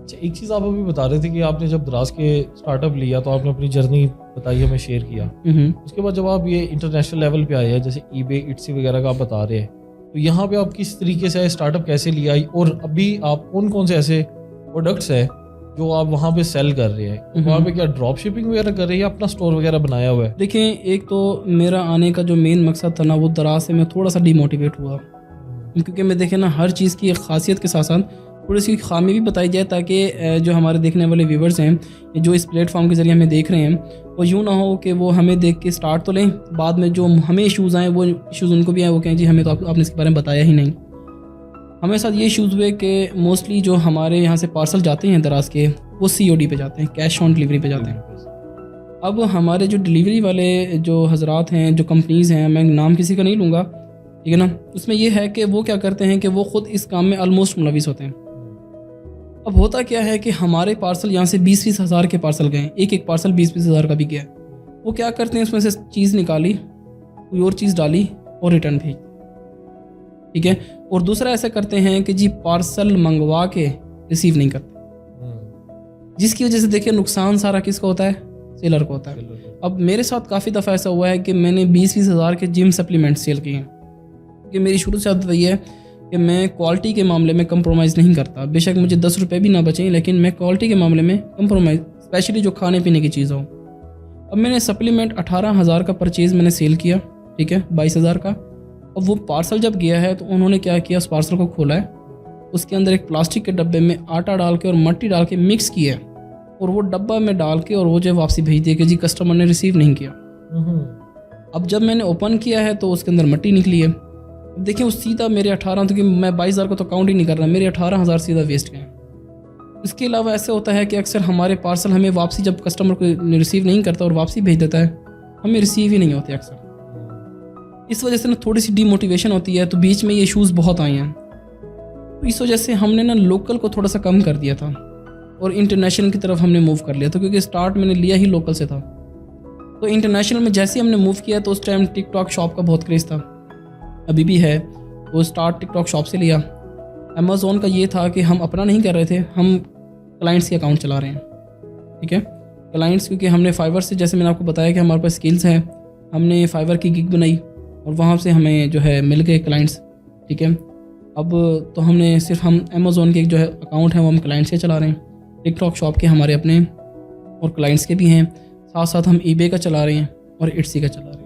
अच्छा, एक चीज़ आप अभी बता रहे थे कि आपने जब दराज के स्टार्टअप लिया तो आपने अपनी जर्नी बताई, हमें शेयर किया। उसके बाद जब आप ये इंटरनेशनल लेवल पे आए हैं, जैसे ईबे, इट्सी वगैरह का आप बता रहे हैं, तो यहाँ पे आप किस तरीके से स्टार्टअप कैसे लिया, और अभी आप कौन से ऐसे प्रोडक्ट्स हैं जो आप वहाँ पे सेल कर रहे हैं? तो वहाँ पे क्या ड्रॉप शिपिंग वगैरह कर रहे हैं या अपना स्टोर वगैरह बनाया हुआ है? देखिए, एक तो मेरा आने का जो मेन मकसद था ना, वो दराज से मैं थोड़ा सा डिमोटिवेट हुआ, क्योंकि मैं देखे ना हर चीज़ की एक खासियत के साथ साथ थोड़ी सी खामी भी बताई जाए, ताकि जो हमारे देखने वाले व्यूवर्स हैं जो इस प्लेटफॉर्म के ज़रिए हमें देख रहे हैं, वो यूँ ना हो कि वो हमें देख के स्टार्ट तो लें, बाद में जो हमें इशूज़ आए वो इशूज़ उनको भी आए, वो कहें जी हमें तो आपने इसके बारे में बताया ही नहीं। हमारे साथ ये इशूज़ हुए कि मोस्टली जो हमारे यहाँ से पार्सल जाते हैं दराज के, वो COD पे जाते हैं, कैश ऑन डिलीवरी पे जाते हैं। अब हमारे जो डिलीवरी वाले जो हजरात हैं, जो कंपनीज़ हैं, मैं नाम किसी का नहीं लूँगा, ठीक है ना, उसमें यह है कि वो क्या करते हैं कि वो ख़ुद इस काम में ऑलमोस्ट मुलविस होते हैं। अब होता क्या है कि हमारे पार्सल यहाँ से 20-20 हज़ार के पार्सल गए, एक पार्सल 20-20 हज़ार का भी गया। वो क्या करते हैं, उसमें से चीज़ निकाली, कोई और चीज़ डाली और रिटर्न भेज, ठीक है। और दूसरा ऐसा करते हैं कि जी पार्सल मंगवा के रिसीव नहीं करते, जिसकी वजह से देखिए नुकसान सारा किसका होता है, सेलर को होता है। अब मेरे साथ काफ़ी दफ़ा ऐसा हुआ है कि मैंने 20-20 हज़ार के जिम सप्लीमेंट्स सेल किए हैं, क्योंकि मेरी शुरू से आदत ये है कि मैं क्वालिटी के मामले में कंप्रोमाइज़ नहीं करता। बेशक मुझे 10 रुपये भी ना बचें, लेकिन मैं क्वालिटी के मामले में कंप्रोमाइज़, स्पेशली जो खाने पीने की चीज़ हो। अब मैंने सप्लीमेंट 18 हज़ार का परचेज़ मैंने सेल किया, ठीक है, 22 हज़ार का। अब वो पार्सल जब गया है तो उन्होंने क्या किया, उस पार्सल को खोला है, उसके अंदर एक प्लास्टिक के डब्बे में आटा डाल के और मिट्टी डाल के मिक्स किया है, और वो डब्बा में डाल के और वो जो वापसी भेज दिया कि जी कस्टमर ने रिसीव नहीं किया। अब जब मैंने ओपन किया है तो उसके अंदर मिट्टी निकली है। अब देखिए, वो सीधा मेरे 18, तो कि मैं 22 हज़ार को तो काउंट ही नहीं कर रहा, मेरे 18 हज़ार सीधा वेस्ट गए। इसके अलावा ऐसे होता है कि अक्सर हमारे पार्सल हमें वापसी, जब कस्टमर को रिसीव नहीं करता और वापसी भेज देता है, हमें रिसीव ही नहीं होते अक्सर। इस वजह से ना थोड़ी सी डीमोटिवेशन होती है। तो बीच में ये इशूज़ बहुत आए हैं, तो इस वजह से हमने ना लोकल को थोड़ा सा कम कर दिया था और इंटरनेशनल की तरफ हमने मूव कर लिया था, क्योंकि स्टार्ट मैंने लिया ही लोकल से था। तो इंटरनेशनल में जैसे ही हमने मूव किया तो उस टाइम टिकटॉक शॉप का बहुत क्रेज़ था, अभी भी है। वो स्टार्ट टिकटॉक शॉप से लिया। अमेज़ोन का ये था कि हम अपना नहीं कर रहे थे, हम क्लाइंट्स के अकाउंट चला रहे हैं, ठीक है, क्लाइंट्स, क्योंकि हमने फाइवर से, जैसे मैंने आपको बताया कि हमारे पास स्किल्स हैं, हमने फाइवर की गिग बनाई और वहाँ से हमें जो है मिल गए क्लाइंट्स, ठीक है। अब तो हमने सिर्फ हम अमेज़ोन के जो है अकाउंट है वो हम क्लाइंट्स के चला रहे हैं, टिकटॉक शॉप के हमारे अपने और क्लाइंट्स के भी हैं, साथ साथ हम ईबे का चला रहे हैं और इट्सी का चला रहे हैं।